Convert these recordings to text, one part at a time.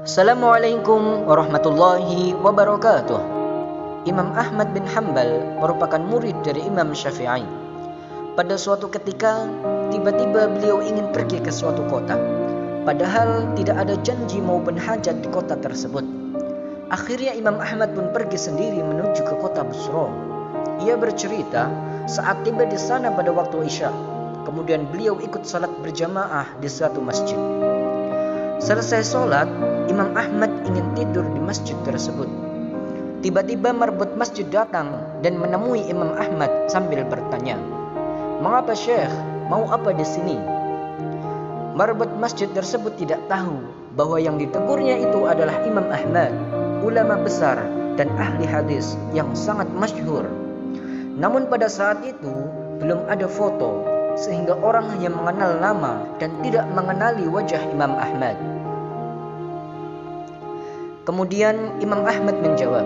Assalamualaikum warahmatullahi wabarakatuh. Imam Ahmad bin Hanbal merupakan murid dari Imam Syafi'i. Pada suatu ketika, tiba-tiba beliau ingin pergi ke suatu kota. Padahal tidak ada janji mau berhajat di kota tersebut. Akhirnya Imam Ahmad pun pergi sendiri menuju ke kota Busra. Ia bercerita saat tiba di sana pada waktu Isya. Kemudian beliau ikut salat berjamaah di suatu masjid. Selesai sholat, Imam Ahmad ingin tidur di masjid tersebut. Tiba-tiba marbot masjid datang dan menemui Imam Ahmad sambil bertanya, "Mengapa Syekh? Mau apa di sini?" Marbot masjid tersebut tidak tahu bahwa yang ditegurnya itu adalah Imam Ahmad, ulama besar dan ahli hadis yang sangat masyhur. Namun pada saat itu belum ada foto, sehingga orang hanya mengenal nama dan tidak mengenali wajah Imam Ahmad. Kemudian Imam Ahmad menjawab,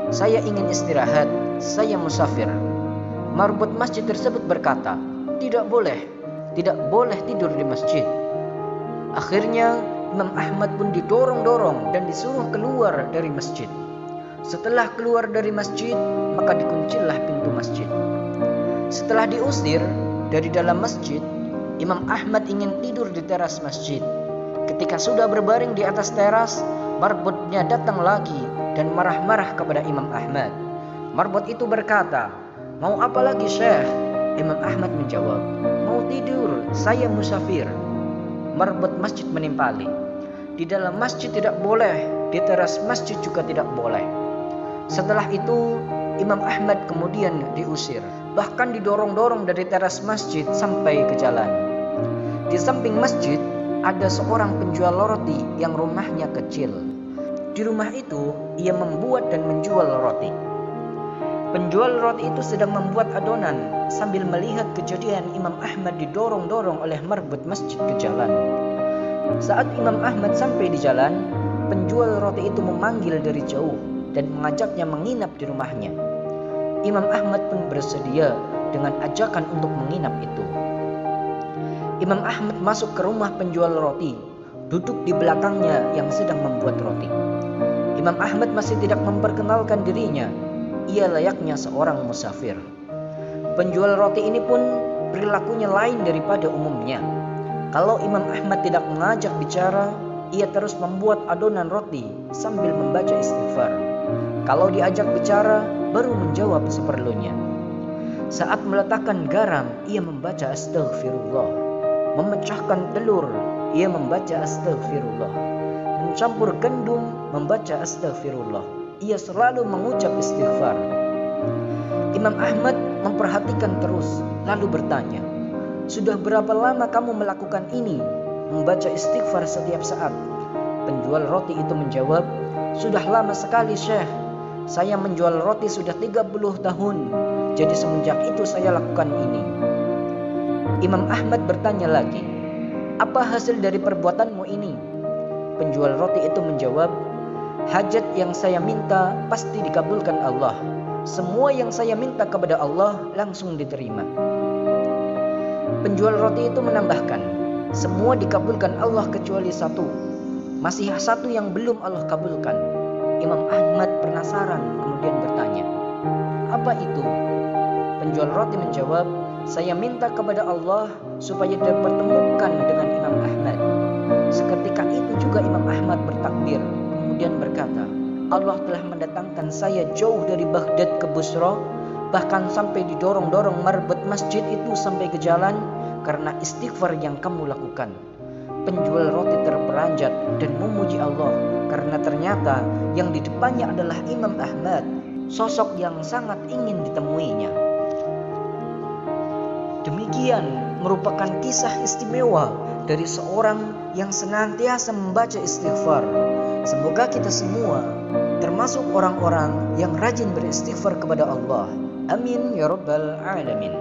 "Saya ingin istirahat, saya musafir." Marbot masjid tersebut berkata, tidak boleh tidur di masjid." Akhirnya Imam Ahmad pun didorong-dorong dan disuruh keluar dari masjid. Setelah keluar dari masjid, maka dikuncilah pintu masjid. Setelah diusir dari dalam masjid, Imam Ahmad ingin tidur di teras masjid. Ketika sudah berbaring di atas teras, marbotnya datang lagi dan marah-marah kepada Imam Ahmad. Marbot itu berkata, "Mau apa lagi Syekh?" Imam Ahmad menjawab, "Mau tidur, saya musafir." Marbot masjid menimpali, "Di dalam masjid tidak boleh, di teras masjid juga tidak boleh." Setelah itu Imam Ahmad kemudian diusir, bahkan didorong-dorong dari teras masjid sampai ke jalan. Di samping masjid ada seorang penjual roti yang rumahnya kecil. Di rumah itu ia membuat dan menjual roti. Penjual roti itu sedang membuat adonan sambil melihat kejadian Imam Ahmad didorong-dorong oleh marbot masjid ke jalan. Saat Imam Ahmad sampai di jalan, penjual roti itu memanggil dari jauh dan mengajaknya menginap di rumahnya. Imam Ahmad pun bersedia dengan ajakan untuk menginap itu. Imam Ahmad masuk ke rumah penjual roti, duduk di belakangnya yang sedang membuat roti. Imam Ahmad masih tidak memperkenalkan dirinya, ia layaknya seorang musafir. Penjual roti ini pun perilakunya lain daripada umumnya. Kalau Imam Ahmad tidak mengajak bicara, ia terus membuat adonan roti sambil membaca istighfar. Kalau diajak bicara, baru menjawab seperlunya. Saat meletakkan garam, ia membaca astaghfirullah. Memecahkan telur, ia membaca astaghfirullah. Mencampur gandum, membaca astaghfirullah. Ia selalu mengucap istighfar. Imam Ahmad memperhatikan terus, lalu bertanya, "Sudah berapa lama kamu melakukan ini, membaca istighfar setiap saat?" Penjual roti itu menjawab, "Sudah lama sekali Syekh. Saya menjual roti sudah 30 tahun. Jadi semenjak itu saya lakukan ini." Imam Ahmad bertanya lagi, "Apa hasil dari perbuatanmu ini?" Penjual roti itu menjawab, "Hajat yang saya minta pasti dikabulkan Allah. Semua yang saya minta kepada Allah langsung diterima." Penjual roti itu menambahkan, "Semua dikabulkan Allah kecuali satu. Masih satu yang belum Allah kabulkan." Imam Ahmad penasaran kemudian bertanya, "Apa itu?" Penjual roti menjawab, "Saya minta kepada Allah supaya dipertemukan dengan Imam Ahmad." Seketika itu juga Imam Ahmad bertakbir, kemudian berkata, "Allah telah mendatangkan saya jauh dari Baghdad ke Busra, bahkan sampai didorong-dorong marbot masjid itu sampai ke jalan karena istighfar yang kamu lakukan." Penjual roti terperanjat dan memuji Allah karena ternyata yang di depannya adalah Imam Ahmad, sosok yang sangat ingin ditemuinya. Demikian merupakan kisah istimewa dari seorang yang senantiasa membaca istighfar. Semoga kita semua termasuk orang-orang yang rajin beristighfar kepada Allah. Amin ya rabbal alamin.